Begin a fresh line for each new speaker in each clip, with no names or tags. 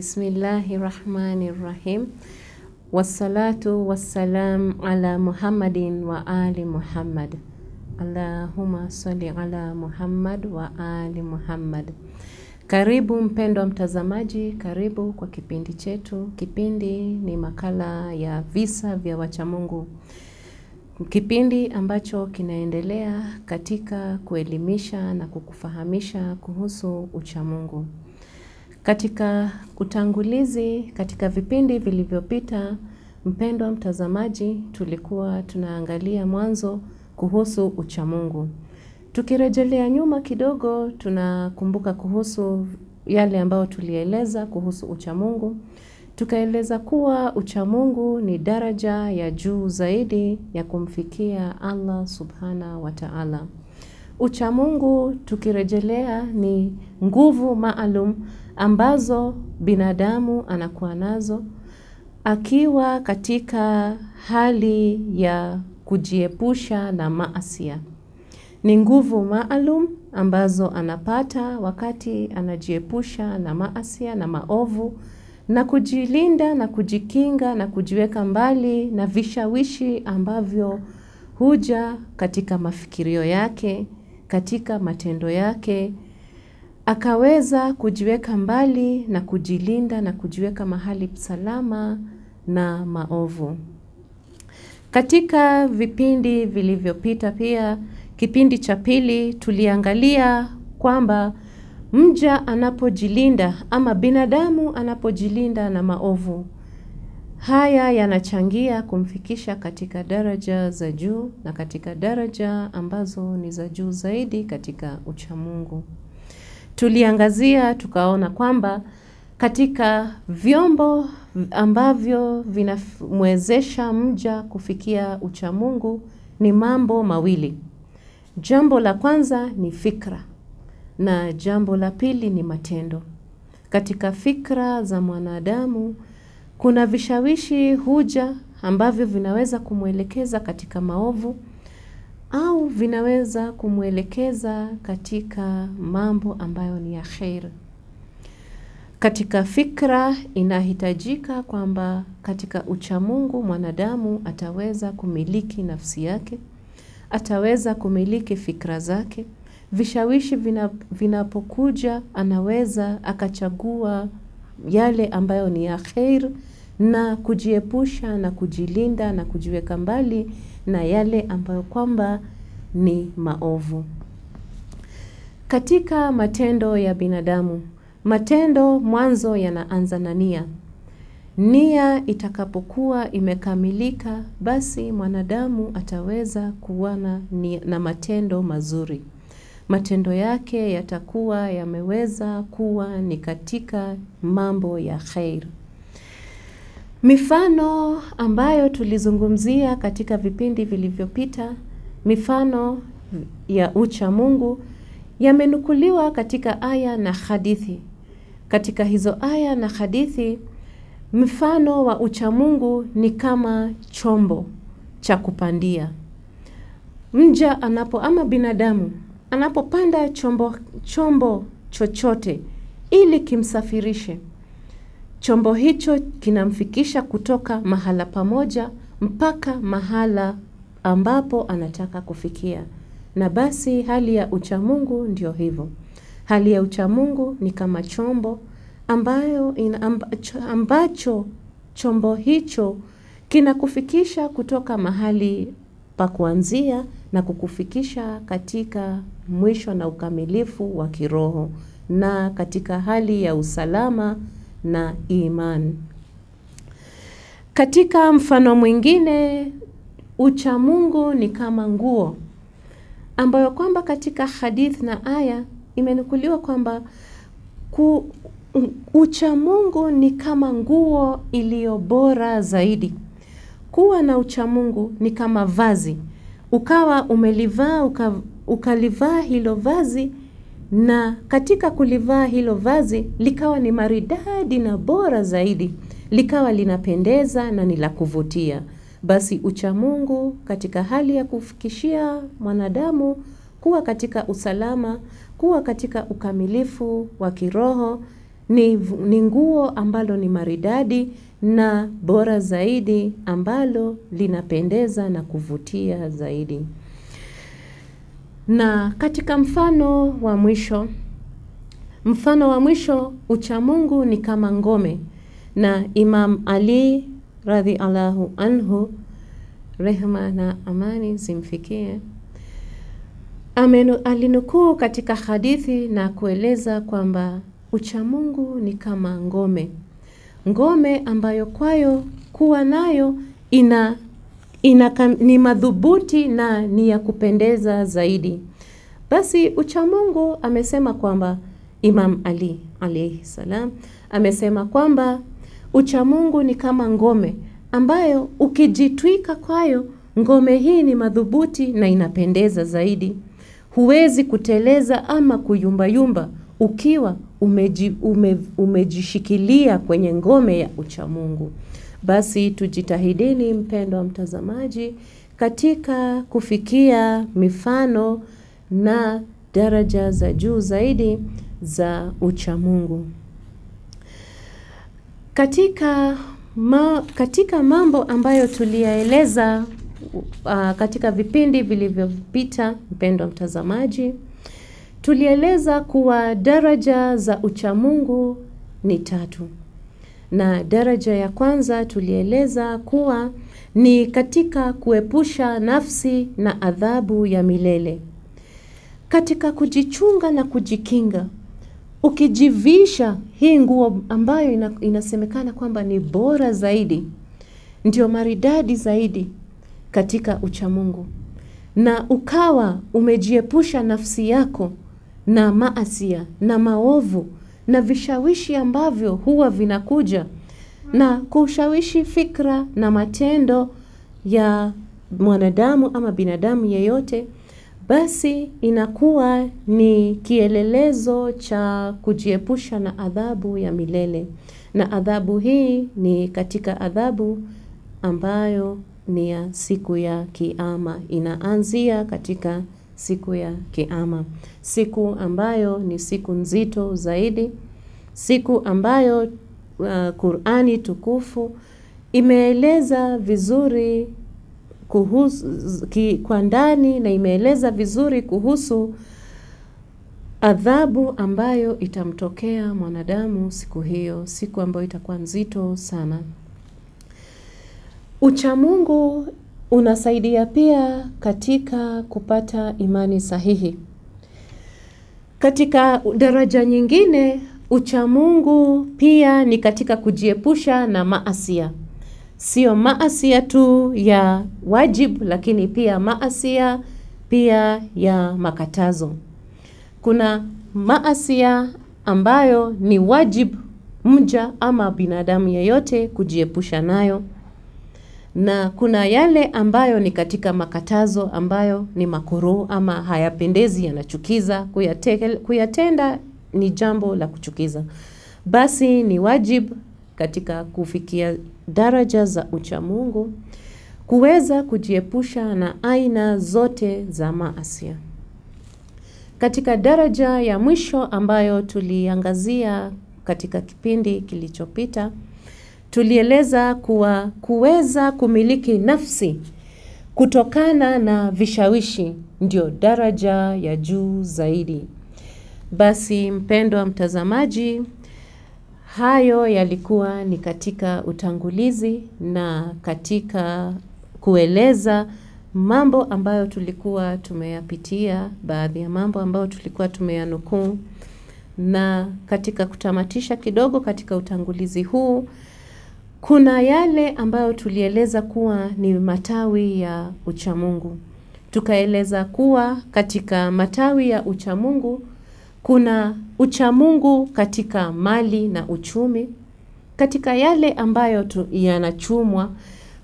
Bismillahirrahmanirrahim. Wassalatu wassalam ala Muhammadin wa ali Muhammad. Allahumma salli ala Muhammad wa ali Muhammad. Karibu mpendwa mtazamaji, karibu kwa kipindi chetu. Kipindi ni makala ya visa vya wachamungu. Kipindi ambacho kinaendelea katika kuelimisha na kukufahamisha kuhusu uchamungu. Katika utangulizi, katika vipindi vilivyopita, mpendwa mtazamaji, tulikuwa tunaangalia mwanzo kuhusu uchamungu. Tukirejelea nyuma kidogo, tunakumbuka kuhusu yale ambao tulieleza kuhusu uchamungu. Tukaeleza kuwa uchamungu ni daraja ya juu zaidi ya kumfikia Allah subhanahu wa ta'ala. Uchamungu, tukirejelea, ni nguvu maalum ambazo binadamu anakuwa nazo akiwa katika hali ya kujiepusha na maasia. Ni nguvu maalum ambazo anapata wakati anajiepusha na maasia na maovu, na kujilinda na kujikinga na kujiweka mbali na vishawishi ambavyo huja katika mafikirio yake, katika matendo yake. Akaweza kujiweka mbali na kujilinda na kujiweka mahali salama na maovu. Katika vipindi vilivyopita pia, kipindi cha pili, tuliangalia kwamba mja anapojilinda ama binadamu anapojilinda na maovu, haya yanachangia kumfikisha katika daraja za juu na katika daraja ambazo ni za juu zaidi katika uchamungu. Tuliangazia tukaona kwamba katika vyombo ambavyo vinamwezesha mja kufikia uchamungu ni mambo mawili. Jambo la kwanza ni fikra na jambo la pili ni matendo. Katika fikra za mwanadamu kuna vishawishi huja ambavyo vinaweza kumwelekeza katika maovu au vinaweza kumwelekeza katika mambo ambayo ni ya khair. Katika fikra inahitajika kwamba katika uchamungu mwanadamu ataweza kumiliki nafsi yake, ataweza kumiliki fikra zake. Vishawishi vinapokuja anaweza akachagua yale ambayo ni ya khair na kujiepusha na kujilinda na kujiweka mbali na yale ambayo kwamba ni maovu. Katika matendo ya binadamu, matendo mwanzo yanaanza na nia. Nia itakapokuwa imekamilika, basi mwanadamu ataweza kuwa na matendo mazuri. Matendo yake yatakuwa yameweza kuwa ni katika mambo ya khair. Mifano ambayo tulizungumzia katika vipindi vilivyopita, mifano ya uchamungu, yamenukuliwa katika aya na hadithi. Katika hizo aya na hadithi, mfano wa uchamungu ni kama chombo cha kupandia. Mja ama binadamu anapopanda chombo chochote ili kimsafirishe, chombo hicho kinamfikisha kutoka mahala pamoja mpaka mahala ambapo anataka kufikia. Na basi hali ya uchamungu ndio hivyo. Hali ya uchamungu ni kama chombo ambacho chombo hicho kinakufikisha kutoka mahali pa kuanzia na kukufikisha katika mwisho na ukamilifu wa kiroho na katika hali ya usalama na imani. Katika mfano mwingine, uchamungu ni kama nguo ambayo kwamba katika hadith na aya imenukuliwa kwamba uchamungu ni kama nguo iliyo bora zaidi. Kuwa na uchamungu ni kama vazi. Ukawa umelivaa, ukalivaa hilo vazi, na katika kulivaa hilo vazi likawa ni maridadi na bora zaidi, likawa linapendeza na ni la kuvutia. Basi uchamungu katika hali ya kufikishia mwanadamu kuwa katika usalama, kuwa katika ukamilifu wa kiroho ni nguo ambalo ni maridadi na bora zaidi, ambalo linapendeza na kuvutia zaidi. Na katika mfano wa mwisho, uchamungu ni kama ngome, na Imam Ali radhiallahu anhu, rehma na amani zimfikie, alinukuu katika hadithi na kueleza kwamba uchamungu ni kama ngome ambayo kwayo kuwa nayo ni madhubuti na ni ya kupendeza zaidi. Basi uchamungu amesema kwamba, Imam Ali alayhi salam amesema kwamba uchamungu ni kama ngome ambayo ukijitwika kwayo, ngome hii ni madhubuti na inapendeza zaidi. Huwezi kuteleza ama kuyumbayumba ukiwa umejishikilia kwenye ngome ya uchamungu. Basi tujitahidini, mpendwa mtazamaji, katika kufikia mifano na daraja za juu zaidi za uchamungu. Katika mambo ambayo tuliyaeleza katika vipindi vilivyopita, mpendwa mtazamaji, tulieleza kuwa daraja za uchamungu ni 3. Na daraja ya kwanza tulieleza kuwa ni katika kuepusha nafsi na adhabu ya milele. Katika kujichunga na kujikinga, ukijivisha hii nguo ambayo inasemekana kwamba ni bora zaidi, ndio maridadi zaidi katika uchamungu, na ukawa umejiepusha nafsi yako na maasia na maovu na vishawishi ambavyo huwa vinakuja na kushawishi fikra na matendo ya mwanadamu ama binadamu yeyote, basi inakuwa ni kielelezo cha kujiepusha na adhabu ya milele. Na adhabu hii ni katika adhabu ambayo ni ya siku ya Kiyama. Inaanzia katika siku ya Kiyama, siku ambayo ni siku nzito zaidi, siku ambayo Qur'ani tukufu imeeleza vizuri kuhusu kwa ndani, na imeeleza vizuri kuhusu adhabu ambayo itamtokea mwanadamu siku hiyo, siku ambayo itakuwa nzito sana. Uchamungu unasaidia pia katika kupata imani sahihi. Katika daraja nyingine, uchamungu pia ni katika kujiepusha na maasia. Sio maasia tu ya wajib, lakini pia maasia pia ya makatazo. Kuna maasia ambayo ni wajib mja ama binadamu yeyote kujiepusha nayo, na kuna yale ambayo ni katika makatazo ambayo ni makruh ama hayapendezi, yanachukiza, kuyatenda ni jambo la kuchukiza. Basi ni wajib katika kufikia daraja za uchamungu kuweza kujiepusha na aina zote za maasia. Katika daraja ya mwisho ambayo tuliangazia katika kipindi kilichopita, tulieleza kuwa kuweza kumiliki nafsi kutokana na vishawishi ndio daraja ya juu zaidi. Basi mpendwa mtazamaji, hayo yalikuwa ni katika utangulizi na katika kueleza mambo ambayo tulikuwa tumeyapitia, baadhi ya mambo ambayo tulikuwa tumeyanukuu, na katika kutamatisha kidogo katika utangulizi huu, kuna yale ambayo tulieleza kuwa ni matawi ya uchamungu. Tukaeleza kuwa katika matawi ya uchamungu kuna uchamungu katika mali na uchumi. Katika yale ambayo yanachumwa,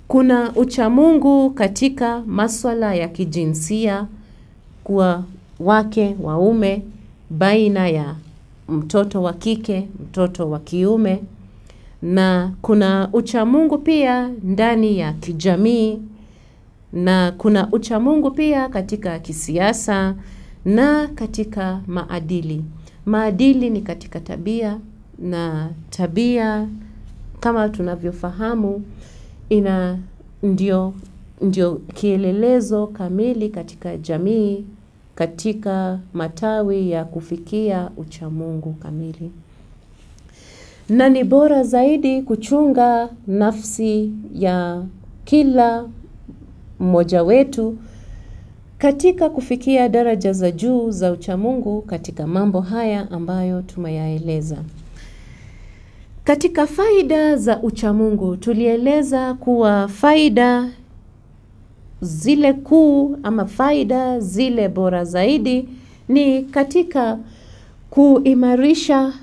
kuna uchamungu katika maswala ya kijinsia, kwa wake waume, baina ya mtoto wa kike, mtoto wa kiume, na kuna uchamungu pia ndani ya kijamii, na kuna uchamungu pia katika kisiasa na katika maadili. Maadili ni katika tabia, na tabia kama tunavyofahamu ndio kielelezo kamili katika jamii, katika matawi ya kufikia uchamungu kamili. Na ni bora zaidi kuchunga nafsi ya kila mmoja wetu katika kufikia daraja za juu za uchamungu katika mambo haya ambayo tumeyaeleza. Katika faida za uchamungu tulieleza kuwa faida zile kuu ama faida zile bora zaidi ni katika kuimarisha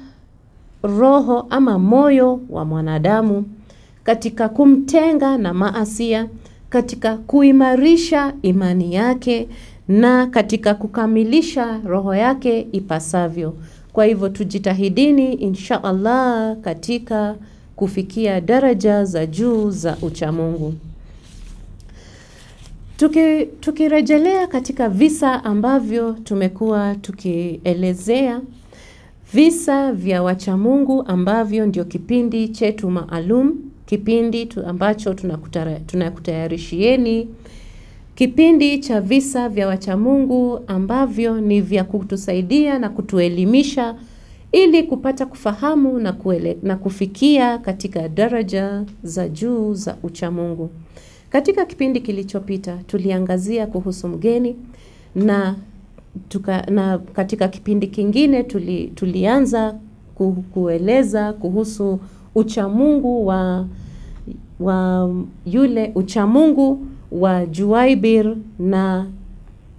roho ama moyo wa mwanadamu, katika kumtenga na maasia, katika kuimarisha imani yake na katika kukamilisha roho yake ipasavyo. Kwa hivyo tujitahidini insha Allah katika kufikia daraja za juu za uchamungu. Tukirejelea katika visa ambavyo tumekuwa tukielezea, visa vya wachamungu ambavyo ndio kipindi chetu maalum, kipindi ambacho tunakutayarishieni, kipindi cha visa vya wachamungu ambavyo ni vya kutusaidia na kutuelimisha ili kupata kufahamu na kufikia katika daraja za juu za uchamungu. Katika kipindi kilichopita tuliangazia kuhusu mgeni na katika kipindi kingine tulianza kueleza kuhusu uchamungu yule uchamungu wa Juwaybir na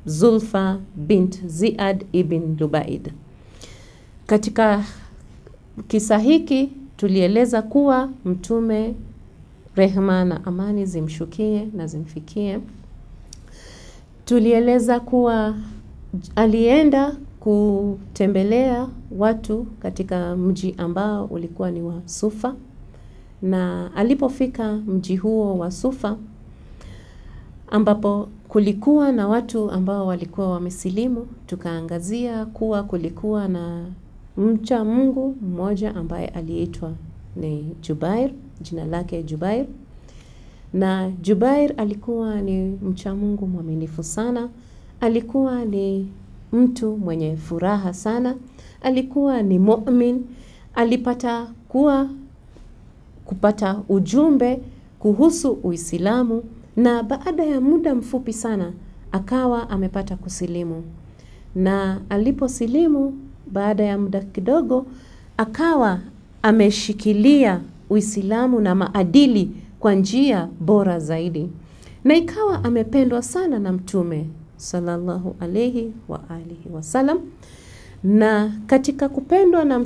Zulfa bint Ziad ibn Lubaid. Katika kisa hiki tulieleza kuwa Mtume, rehema na amani zimshukie na zimfikie, tulieleza kuwa alienda kutembelea watu katika mji ambao ulikuwa ni wa Sufa, na alipofika mji huo wa Sufa ambapo kulikuwa na watu ambao walikuwa wamesilimu, tukaangazia kuwa kulikuwa na mcha Mungu mmoja ambaye aliitwa ni Jubair, jina lake Jubair. Na Jubair alikuwa ni mcha Mungu mwaminifu sana, alikuwa ni mtu mwenye furaha sana, alikuwa ni mu'min, alipata kupata ujumbe kuhusu Uislamu, na baada ya muda mfupi sana akawa amepata kusilimu. Na aliposilimu baada ya muda kidogo akawa ameshikilia Uislamu na maadili kwa njia bora zaidi, na ikawa amependwa sana na Mtume sallallahu alayhi wa alihi wasallam. Na katika kupendwa na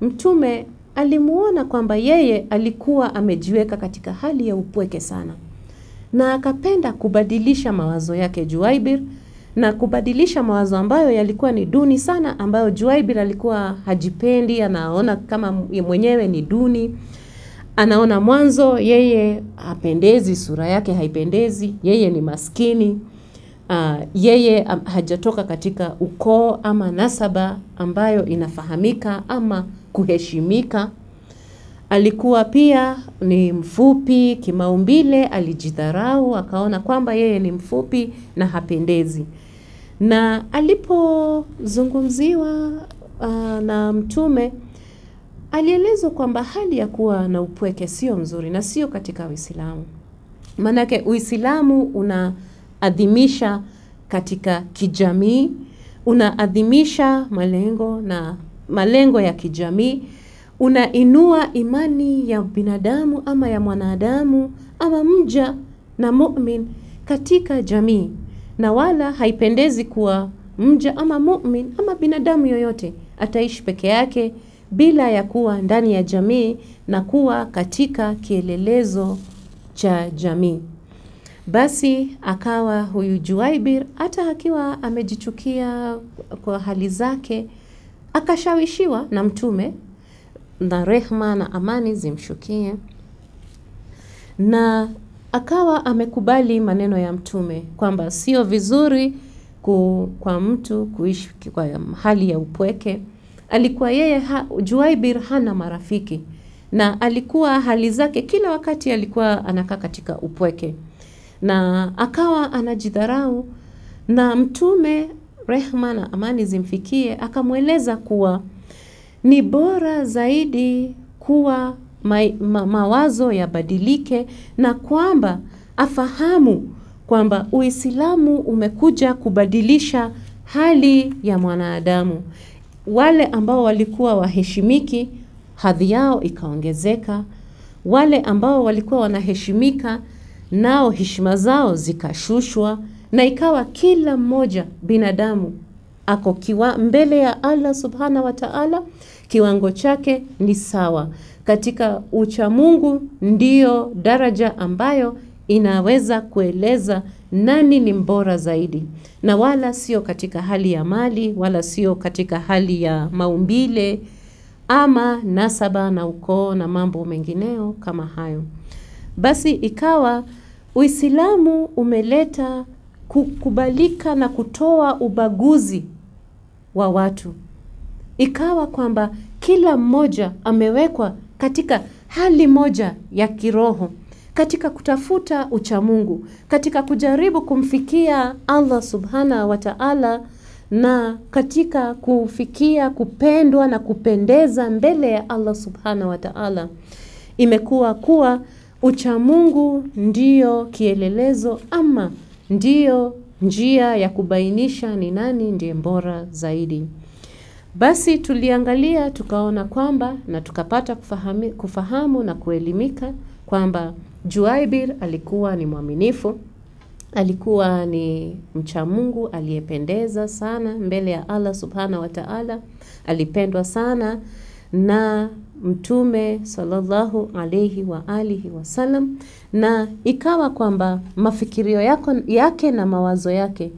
Mtume alimuona kwamba yeye alikuwa amejiweka katika hali ya upweke sana, na akapenda kubadilisha mawazo yake Juwaybir, na kubadilisha mawazo ambayo yalikuwa ni duni sana, ambayo Juwaybir alikuwa hajipendi, anaona kama mwenyewe ni duni, anaona mwanzo yeye hapendezi, sura yake haipendezi, yeye ni maskini, yeye hajatoka katika ukoo ama nasaba ambayo inafahamika ama kuheshimika. Alikuwa pia ni mfupi kimaumbile, alijidharau, akaona kwamba yeye ni mfupi na hapendezi. Na alipozungumziwa na Mtume, alielezwa kwamba hali ya kuwa na upweke sio mzuri na sio katika Uislamu. Manake Uislamu unaadhimisha katika kijamii, unaadhimisha malengo ya kijamii, unainua imani ya binadamu ama ya mwanadamu ama mja na mu'min katika jamii, na wala haipendezi kuwa mja ama mu'min ama binadamu yoyote ataishi peke yake bila ya kuwa ndani ya jamii na kuwa katika kielelezo cha jamii. Basi akawa huyu Juwaybir hata akiwa amejichukia kwa hali zake, akashawishiwa na Mtume, na rehma na amani zimshukie, na akawa amekubali maneno ya Mtume kwamba sio vizuri kwa mtu kuishi kwa hali ya upweke, alikuwa yeye Juaibir hana marafiki, na alikuwa hali zake kila wakati alikuwa anakaa katika upweke, na akawa anajidharau. Na Mtume rehma na amani zimfikie akamweleza kuwa ni bora zaidi kuwa mawazo yabadilike, na kwamba afahamu kwamba Uislamu umekuja kubadilisha hali ya mwanadamu. Wale ambao walikuwa waheshimiki, hadhi yao ikaongezeka. Wale ambao walikuwa wanaheshimika, nao heshima zao zikashushwa, na ikawa kila mmoja binadamu ako mbele ya Allah subhana wa ta'ala, kiwango chake ni sawa. Katika uchamungu ndiyo daraja ambayo inaweza kueleza nani ni mbora zaidi, na wala sio katika hali ya mali, wala sio katika hali ya maumbile ama nasaba na ukoo na mambo mengineo kama hayo. Basi ikawa Uislamu umeleta kukubalika na kutoa ubaguzi wa watu. Ikawa kwamba kila mmoja amewekwa katika hali moja ya kiroho, katika kutafuta uchamungu, katika kujaribu kumfikia Allah subhana wa ta'ala, na katika kufikia kupendwa na kupendeza mbele ya Allah subhana wa ta'ala. Imekuwa kuwa uchamungu ndiyo kielelezo ama ndiyo njia ya kubainisha ni nani ndiye mbora zaidi. Basi tuliangalia tukaona kwamba na tukapata kufahamu na kuelimika kwamba Juaibir alikuwa ni mwaminifu, alikuwa ni mcha Mungu aliyependeza sana mbele ya Allah subhana wa ta'ala, alipendwa sana na Mtume sallallahu alayhi wa alihi wasallam, na ikawa kwamba mafikirio yake na mawazo yake,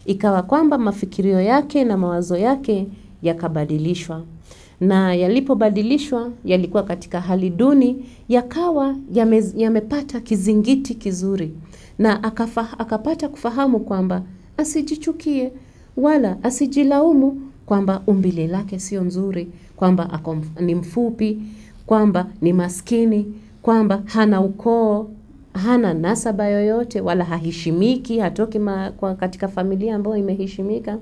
ikawa kwamba mafikirio yake na mawazo yake yakabadilishwa, na yalipobadilishwa yalikuwa katika hali duni, yakawa yamepata kizingiti kizuri, na akapata kufahamu kwamba asijichukie wala asijilaumu kwamba umbile lake sio nzuri, kwamba ni mfupi, kwamba ni maskini, kwamba hana ukoo, hana nasaba yoyote, wala haheshimiki, hatoki katika familia ambayo imeheshimika.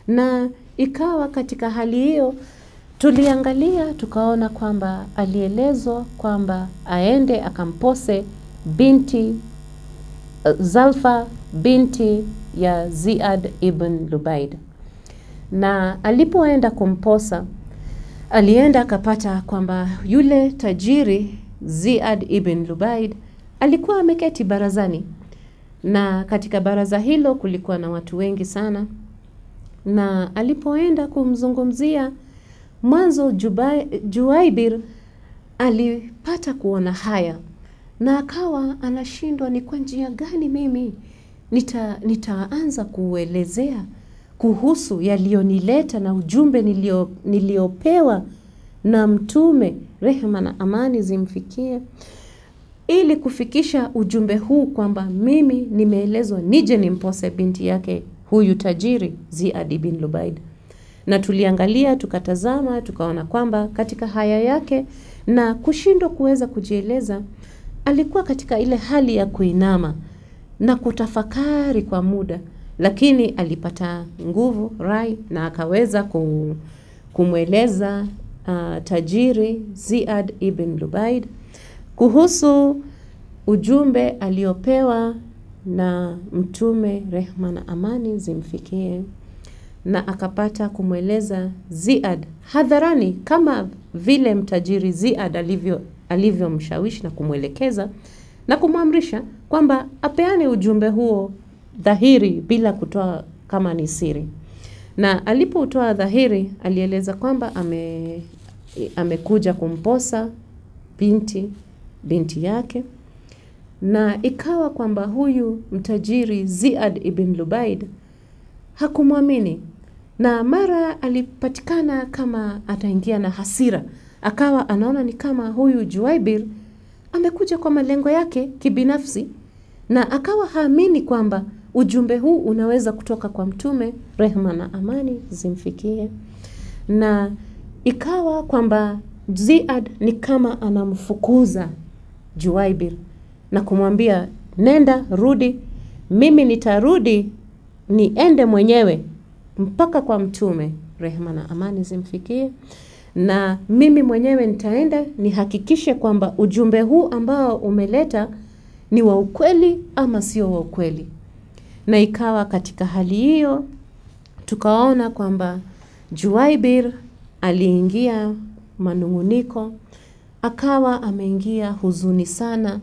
Na ikawa katika hali hiyo tuliangalia tukaona kwamba alielezwa kwamba aende akampose binti Zalfa binti ya Ziad ibn Lubaid. Na alipoenda kumposa, alienda akapata kwamba yule tajiri Ziad ibn Lubaid alikuwa ameketi barazani, na katika baraza hilo kulikuwa na watu wengi sana. Na alipoenda kumzungumzia, mwanzo Juaibir alipata kuona haya, na akawa anashindwa ni kwa njia gani mimi nitaanza kuelezea kuhusu yaliyonileta na ujumbe niliopewa na Mtume rehema na amani zimfikie, ili kufikisha ujumbe huu kwamba mimi nimeelezwa nije nimpose binti yake huyu tajiri Ziad ibn Lubaid. Na tuliangalia tukatazama tukaona kwamba katika haya yake na kushindwa kuweza kujieleza, alikuwa katika ile hali ya kuinama na kutafakari kwa muda, lakini alipata nguvu rai na akaweza kumweleza tajiri Ziad ibn Lubaid kuhusu ujumbe aliopewa na Mtume rehma na amani zimfikie, na akapata kumweleza Ziad hadharani kama vile mtajiri Ziad alivyomshawishi na kumwelekeza na kumwamrisha kwamba apeane ujumbe huo dhahiri bila kutoa kama ni siri. Na alipotoa dhahiri alieleza kwamba amekuja kumposa binti yake, na ikawa kwamba huyu mtajiri Ziad ibn Lubaid hakumwamini, na mara alipatikana kama ataingia na hasira, akawa anaona ni kama huyu Juaibir amekuja kwa malengo yake kibinafsi, na akawa haamini kwamba ujumbe huu unaweza kutoka kwa Mtume rehema na amani zimfikie. Na ikawa kwamba Ziad ni kama anamfukuza Juwaybir na kumwambia, nenda, rudi, mimi nitarudi niende mwenyewe mpaka kwa mtume, rehema na amani zimfikie, na mimi mwenyewe nitaenda nihakikishe kwamba ujumbe huu ambao umeleta ni wa ukweli ama sio wa ukweli. Na ikawa katika hali hiyo tukaona kwamba Juwaybir aliingia manunguniko, akawa ameingia huzuni sana,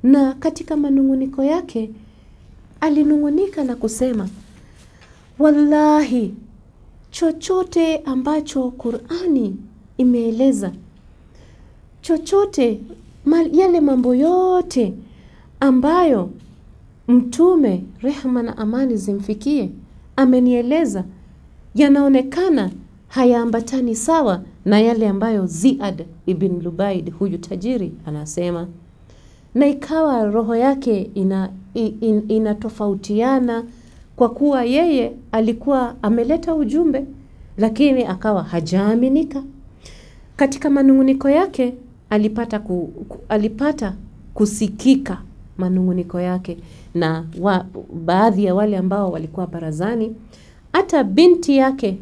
na katika manunguniko yake alinungunika na kusema, wallahi chochote ambacho Qur'ani imeeleza, chochote yale mambo yote ambayo mtume, rehema na amani zimfikie, amenieleza, yanaonekana hayaambatani sawa na yale ambayo Ziad ibn Lubaid huyu tajiri anasema. Na ikawa roho yake inatofautiana, kwa kuwa yeye alikuwa ameleta ujumbe lakini akawa hajaaminika. Katika manunguniko yake alipata kusikika manunguniko yake na baadhi ya wale ambao walikuwa barazani. Hata binti yake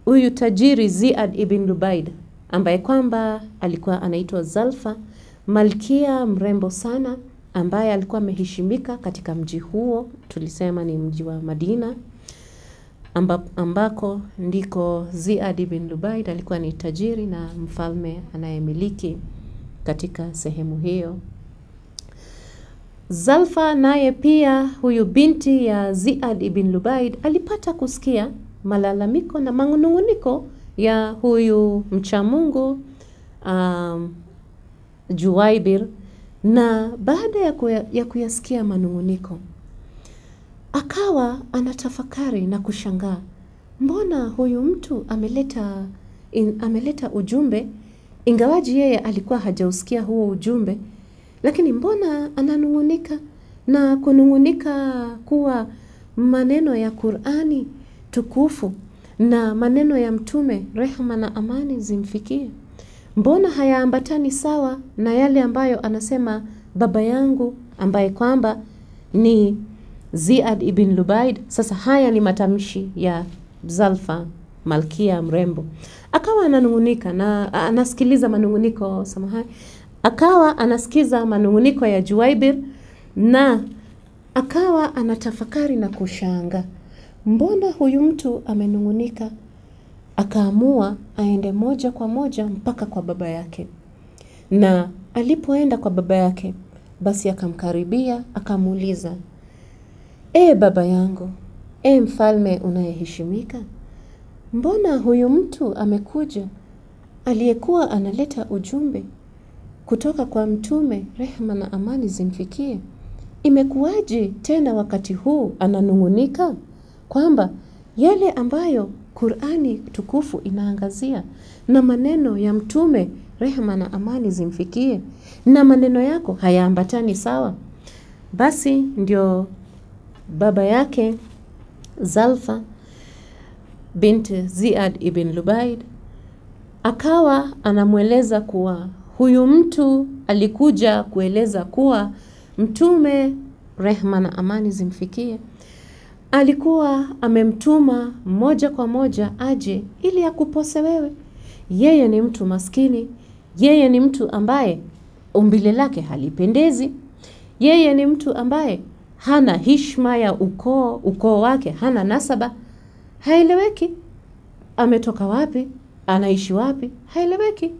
huyu tajiri Ziad ibn Lubaid, ambaye kwamba alikuwa anaitwa Zalfa, malkia mrembo sana ambaye alikuwa ameheshimika katika mji huo, tulisema ni mji wa Madina, ambako ndiko Ziad ibn Lubaid alikuwa ni tajiri na mfalme anayemiliki katika sehemu hiyo. Zalfa naye pia, huyu binti ya Ziad ibn Lubaid, alipata kusikia malalamiko na manunguniko ya huyu mcha Mungu Juwaybir, na baada ya kuyasikia manunguniko akawa anatafakari na kushangaa, mbona huyu mtu ameleta ujumbe, ingawaji yeye alikuwa hajausikia huo ujumbe, lakini mbona ananungunika na kunungunika kuwa maneno ya Qur'ani tukufu na maneno ya mtume, rehema na amani zimfikie, mbona hayaambatani sawa na yale ambayo anasema baba yangu ambaye kwamba ni Ziad ibn Lubaid. Sasa haya ni matamshi ya Zalfa, malkia mrembo. Akawa ananungunika na anasikiliza manunguniko, akawa anasikiza manunguniko ya Juwaybir, na akawa anatafakari na kushanga, mbona huyu mtu amenungunika? Akaamua aende moja kwa moja mpaka kwa baba yake. Na alipoenda kwa baba yake, basi akamkaribia, akamuuliza, baba yangu, mfalme unayeheshimika, mbona huyu mtu amekuja aliyekuwa analeta ujumbe kutoka kwa mtume, rehema na amani zimfikie? Imekuwaje tena wakati huu ananungunika kwamba yale ambayo Qur'ani tukufu inaangazia na maneno ya mtume, rehema na amani zimfikie, na maneno yako hayaambatani sawa? Basi ndio baba yake Zalfa binti Ziad ibn Lubaid akawa anamweleza kuwa huyu mtu alikuja kueleza kuwa mtume, rehema na amani zimfikie, alikuwa amemtuma moja kwa moja aje ili akupose wewe. Yeye ni mtu maskini, yeye ni mtu ambaye umbile lake halipendezi, yeye ni mtu ambaye hana heshima ya ukoo wake hana nasaba, haeleweki ametoka wapi, anaishi wapi, haeleweki,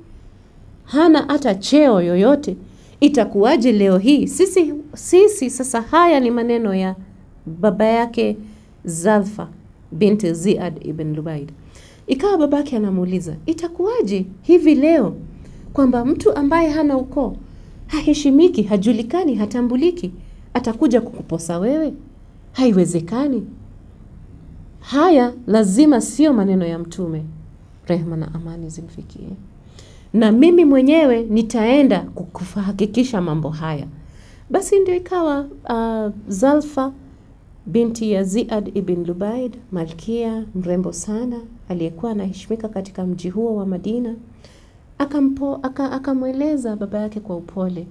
hana hata cheo yoyote. Itakuwaje leo hii sisi sasa? Haya ni maneno ya baba yake Zalfa binti Ziad ibn Lubaid. Ikawa babake anamuuliza, itakuwaje hivi leo kwamba mtu ambaye hana ukoo, haheshimiki, hajulikani, hatambuliki, atakuja kukuposa wewe? Haiwezekani. Haya lazima sio maneno ya mtume, rehema na amani zimfikie, na mimi mwenyewe nitaenda kuhakikisha mambo haya. Basi ndio ikawa Zalfa binti ya Ziad ibn Lubaid, malkia mrembo sana aliyekuwa anaheshimika katika mji huo wa Madina, akamweleza baba yake kwa upole,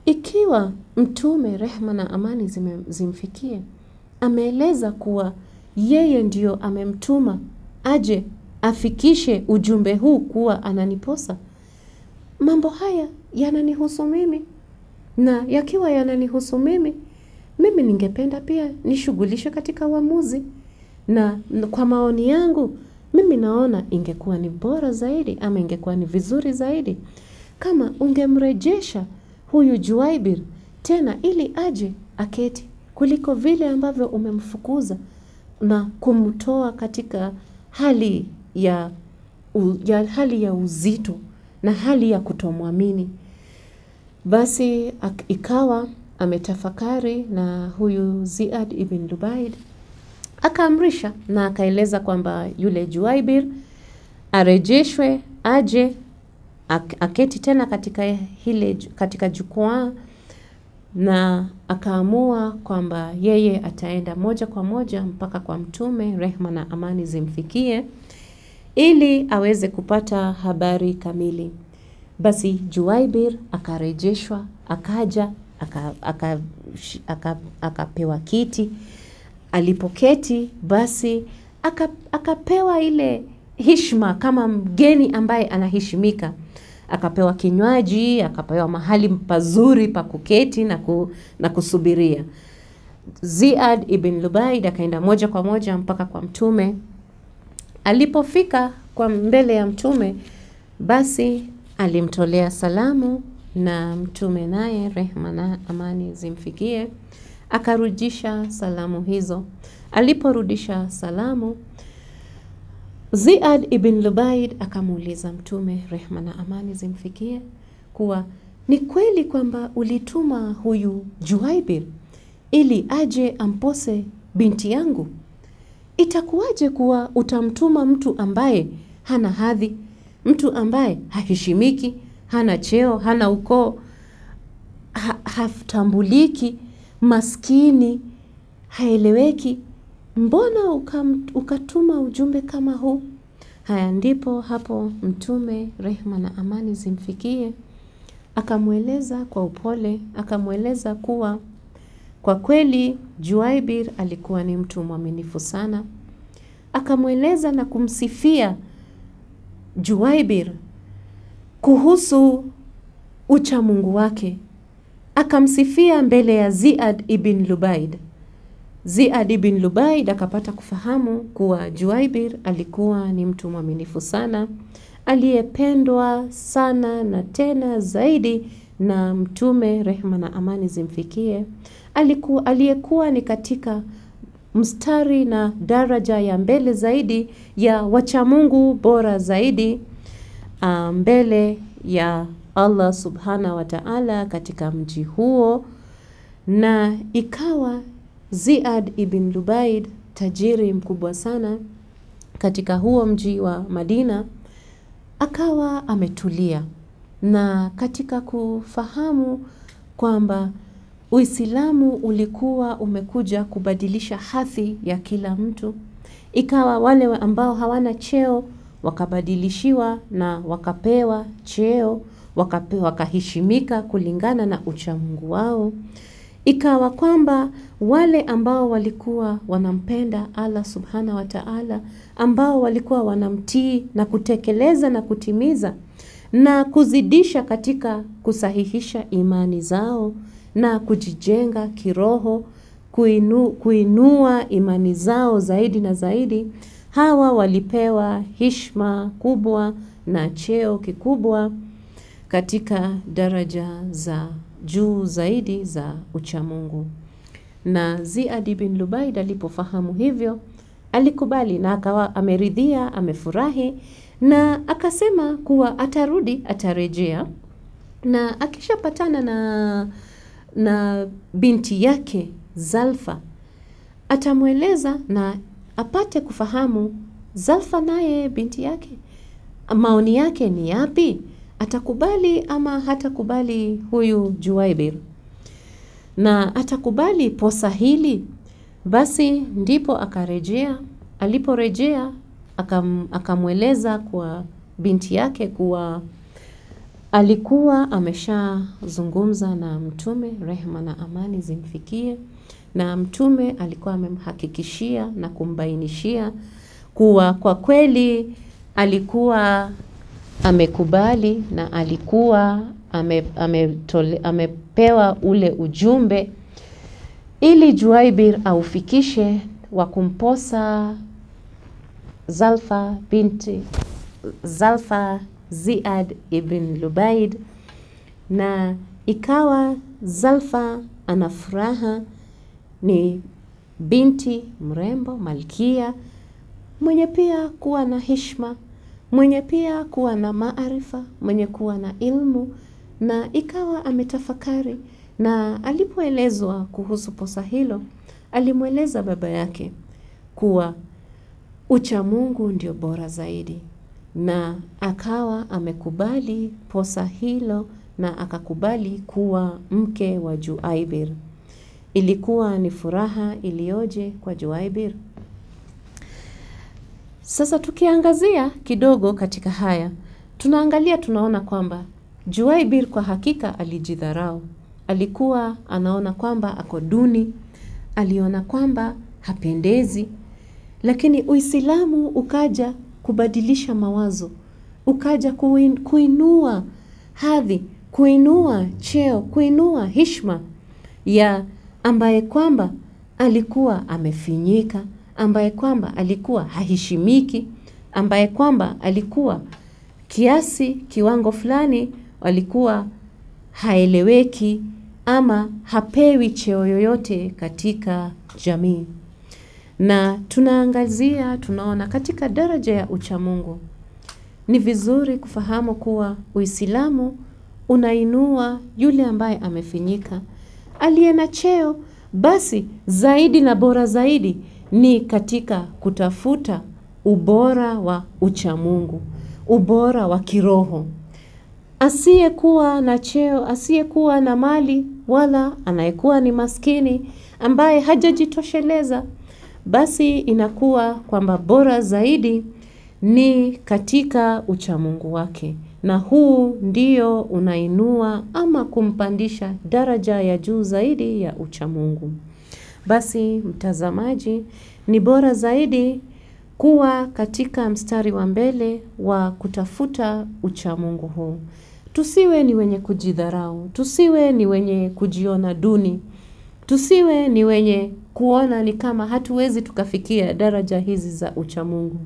ikiwa mtume rehma na amani zimfikie ameeleza kuwa yeye ndio amemtuma aje afikishe ujumbe huu kuwa ananiposa, mambo haya yananihusu mimi, na yakiwa yananihusu mimi ningependa pia nishughulishe katika uamuzi, na kwa maoni yangu mimi naona ingekuwa ni bora zaidi ama ingekuwa ni vizuri zaidi kama ungemrejesha huyu Juwaibir tena ili aje aketi, kuliko vile ambavyo umemfukuza na kumtoa katika hali ya uzito na hali ya kutomwamini. Basi ikawa ametafakari, na huyu Ziad ibn Lubaid akaamrisha na akaeleza kwamba yule Juwaibir arejeshwe aje aketi tena katika jukwaa, na akaamua kwamba yeye ataenda moja kwa moja mpaka kwa mtume rehma na amani zimfikie ili aweze kupata habari kamili. Basi Juwaibir akarejeshwa, akaja akapewa kiti. Alipoketi basi akapewa ile heshima kama mgeni ambaye anaheshimika. Akapewa kinywaji, akapewa mahali pazuri pa kuketi na kusubiria. Ziad ibn Lubaid akaenda moja kwa moja mpaka kwa mtume. Alipofika kwa mbele ya mtume, basi alimtolea salamu, na mtume naye rehma na amani zimfikie akarudisha salamu hizo. Aliporudisha salamu, Ziad ibn Lubaid akamuuliza mtume rehma na amani zimfikie kuwa ni kweli kwamba ulituma huyu Juwaibir ili aje ampose binti yangu? Itakuwaje kuwa utamtuma mtu ambaye hana hadhi, mtu ambaye haheshimiki, hana cheo, hana ukoo, hatambuliki, maskini, haeleweki? Mbona ukatuma ujumbe kama huu? Haya, ndipo hapo mtume rehma na amani zimfikie akamweleza kwa upole, akamweleza kuwa kwa kweli Juwaibir alikuwa ni mtu mwaminifu sana. Akamweleza na kumsifia Juwaibir kuhusu uchamungu wake. Akamsifia mbele ya Ziad ibn Lubaid. Ziad ibn Lubaid akapata kufahamu kuwa Juwaibir alikuwa ni mtu mwaminifu sana, aliyependwa sana na tena zaidi na mtume rehma na amani zimfikie. Aliyekuwa ni katika mstari na daraja ya mbele zaidi ya wachamungu bora zaidi mbele ya Allah subhanahu wa ta'ala katika mji huo. Na ikawa Ziad ibn Lubaid, tajiri mkubwa sana katika huo mji wa Madina, akawa ametulia, na katika kufahamu kwamba Uislamu ulikuwa umekuja kubadilisha hadhi ya kila mtu, ikawa wale ambao hawana cheo wakabadilishiwa na wakapewa cheo, wakaheshimika kulingana na uchamungu wao. Ikawa kwamba wale ambao walikuwa wanampenda Allah subhanahu wa ta'ala, ambao walikuwa wanamtii na kutekeleza na kutimiza na kuzidisha katika kusahihisha imani zao na kujijenga kiroho, kuinua imani zao zaidi na zaidi, hawa walipewa heshima kubwa na cheo kikubwa katika daraja za juu zaidi za uchamungu. Na Ziad ibn Lubaid alipofahamu hivyo, alikubali na akawa ameridhia, amefurahi, na akasema kuwa atarejea, na akishapatana na binti yake Zalfa atamweleza na apate kufahamu Zalfa naye binti yake maoni yake ni yapi, atakubali ama hatakubali huyu Juwaibir, na atakubali posa hili Basi ndipo akarejea. Aliporejea akamweleza kwa binti yake kuwa alikuwa ameshazungumza na mtume, rehema na amani zimfikie, na mtume alikuwa amemhakikishia na kumbainishia kuwa kwa kweli alikuwa amekubali na alikuwa amepewa ule ujumbe ili Juwaybir aufikishe wa kumposa Zalfa Ziad ibn Lubaid. Na ikawa Zalfa ana furaha, ni binti mrembo, malkia, mwenye pia kuwa na heshima, mwenye pia kuwa na maarifa, mwenye kuwa na ilmu, na ikawa ametafakari. Na alipoelezwa kuhusu posa hilo, alimweleza baba yake kuwa ucha Mungu ndio bora zaidi, na akawa amekubali posa hilo na akakubali kuwa mke wa Juwaybir. Ilikuwa ni furaha ilioje kwa Juwaybir. Sasa tukiangazia kidogo katika haya, tunaona kwamba Juwaybir kwa hakika alijidharau. Alikuwa anaona kwamba ako duni, aliona kwamba hapendezi, lakini Uislamu ukaja kubadilisha mawazo, ukaja kuinua hadhi, kuinua cheo, kuinua heshima ya ambaye kwamba alikuwa amefinyika, ambaye kwamba alikuwa haheshimiki, ambaye kwamba alikuwa kiwango fulani alikuwa haeleweki ama hapewi cheo yoyote katika jamii. Na tunaangazia, tunaona katika daraja ya uchamungu, ni vizuri kufahamu kuwa Uislamu unainua yule ambaye amefinyika, aliye na cheo. Basi zaidi na bora zaidi ni katika kutafuta ubora wa uchamungu, ubora wa kiroho. Asiyekuwa na cheo, asiyekuwa na mali, wala anayekuwa ni maskini ambaye hajajitosheleza, basi inakuwa kwamba bora zaidi ni katika uchamungu wake, na huu ndio unainua ama kumpandisha daraja ya juu zaidi ya uchamungu. Basi mtazamaji, ni bora zaidi kuwa katika mstari wa mbele wa kutafuta uchamungu huu. Tusiwe ni wenye kujidharau, tusiwe ni wenye kujiona duni, tusiwe ni wenye kuona ni kama hatuwezi tukafikia daraja hizi za uchamungu.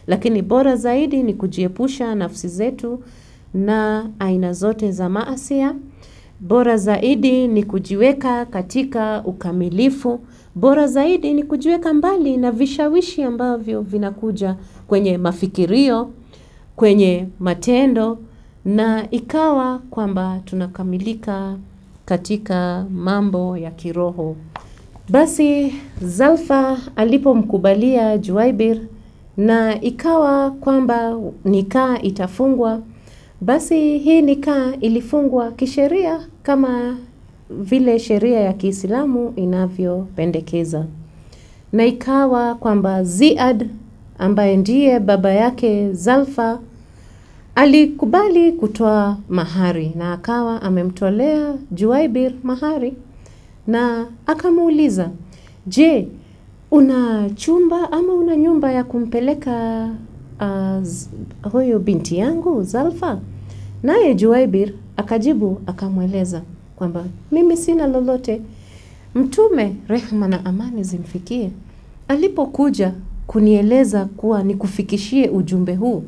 Lakini bora zaidi ni kujiepusha nafsi zetu na aina zote za maasia. Bora zaidi ni kujiweka katika ukamilifu. Bora zaidi ni kujiweka mbali na vishawishi ambavyo vinakuja kwenye mafikirio, kwenye matendo, na ikawa kwamba tunakamilika katika mambo ya kiroho. Basi Zalfa alipomkubalia Juwaybir na ikawa kwamba nikaa itafungwa, basi hii nikaa ilifungwa kisheria kama vile sheria ya Kiislamu inavyopendekeza. Na ikawa kwamba Ziad ambaye ndiye baba yake Zalfa alikubali kutoa mahari, na akawa amemtolea Juwaybir mahari, na akamuuliza, je, una chumba ama una nyumba ya kumpeleka huyo binti yangu Zalfa? Naye Juwaybir akajibu akamweleza kwamba mimi sina lolote. Mtume rehema na amani zimfikie alipokuja kunieleza kuwa nikufikishie ujumbe huu,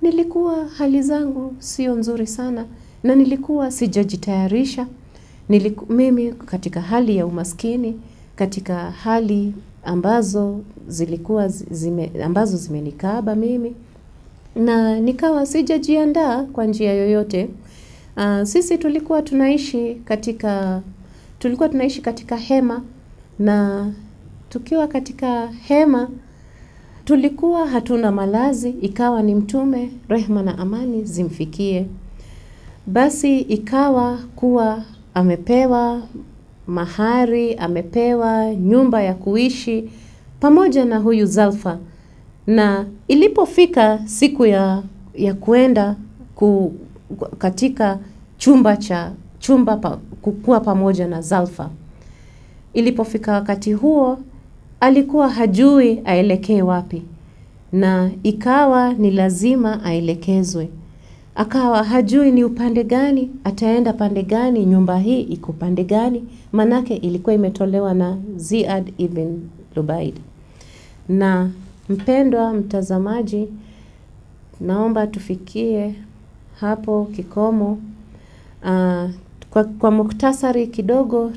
nilikuwa hali zangu sio nzuri sana na nilikuwa sijajitayarisha. Mimi katika hali ya umaskini, katika hali ambazo zilikuwa ambazo zimenikaba mimi, na nikawa sijajiandaa kwa njia yoyote. Sisi tulikuwa tunaishi katika hema, na tukiwa katika hema tulikuwa hatuna malazi. Ikawa ni Mtume rehema na amani zimfikie, basi ikawa kuwa amepewa mahari, amepewa nyumba ya kuishi pamoja na huyu Zalfa. Na ilipofika siku ya kuenda katika chumba kukua pamoja na Zalfa, ilipofika wakati huo alikuwa hajui aelekee wapi, na ikawa ni lazima aelekezwe. Akawa hajui ni upande gani, ataenda pande gani, nyumba hii iko pande gani, manake ilikuwa imetolewa na Ziad ibn Lubaid. Na mpendwa mtazamaji, naomba tufikie hapo kikomo. Kwa muktasari kidogo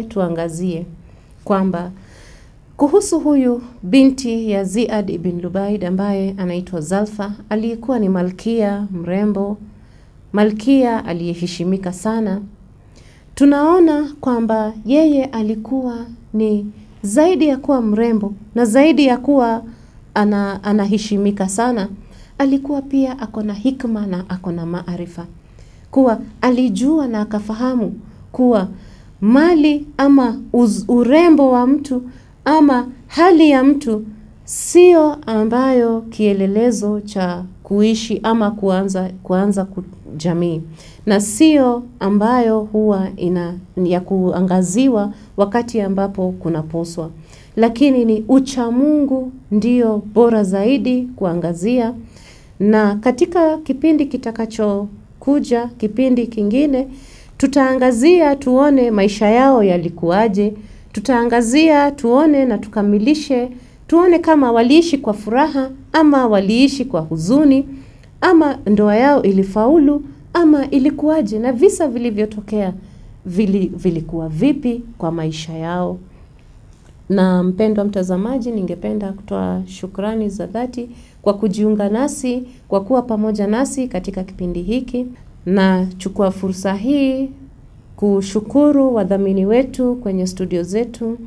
tuangazie kwamba kuhusu huyu binti ya Ziad ibn Lubaid ambaye anaitwa Zalfa, alikuwa ni malkia mrembo, malkia aliyeheshimika sana. Tunaona kwamba yeye alikuwa ni zaidi ya kuwa mrembo na zaidi ya kuwa anaheshimika sana, alikuwa pia akona hikma na akona maarifa. Kuwa alijua na akafahamu kuwa mali ama urembo wa mtu ama hali ya mtu sio ambayo kielelezo cha kuishi ama kuanza jamii, na sio ambayo huwa ya kuangaziwa wakati ambapo kunaposwa, lakini ni uchamungu ndio bora zaidi kuangazia. Na katika kipindi kitakachokuja, kipindi kingine, tutaangazia tuone maisha yao yalikuwaje, tutaangazia tuone na tukamilishe, tuone kama waliishi kwa furaha ama waliishi kwa huzuni, ama ndoa yao ilifaulu ama ilikuwaje, na visa vilivyotokea vilikuwa vipi kwa maisha yao. Na mpendwa mtazamaji, ningependa kutoa shukrani za dhati kwa kujiunga nasi, kwa kuwa pamoja nasi katika kipindi hiki. Na chukua fursa hii kushukuru wadhamini wetu kwenye studio zetu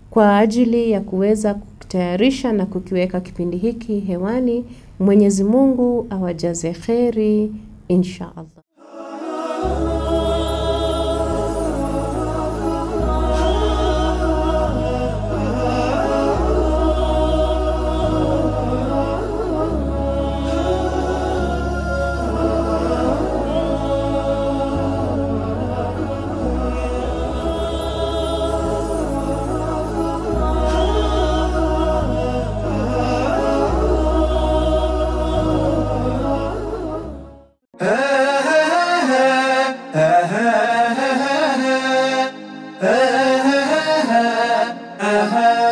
kwa ajili ya kuweza kutayarisha na kukiweka kipindi hiki hewani. Mwenyezi Mungu awajaze kheri insha Allah.
ha ha ha ha ha.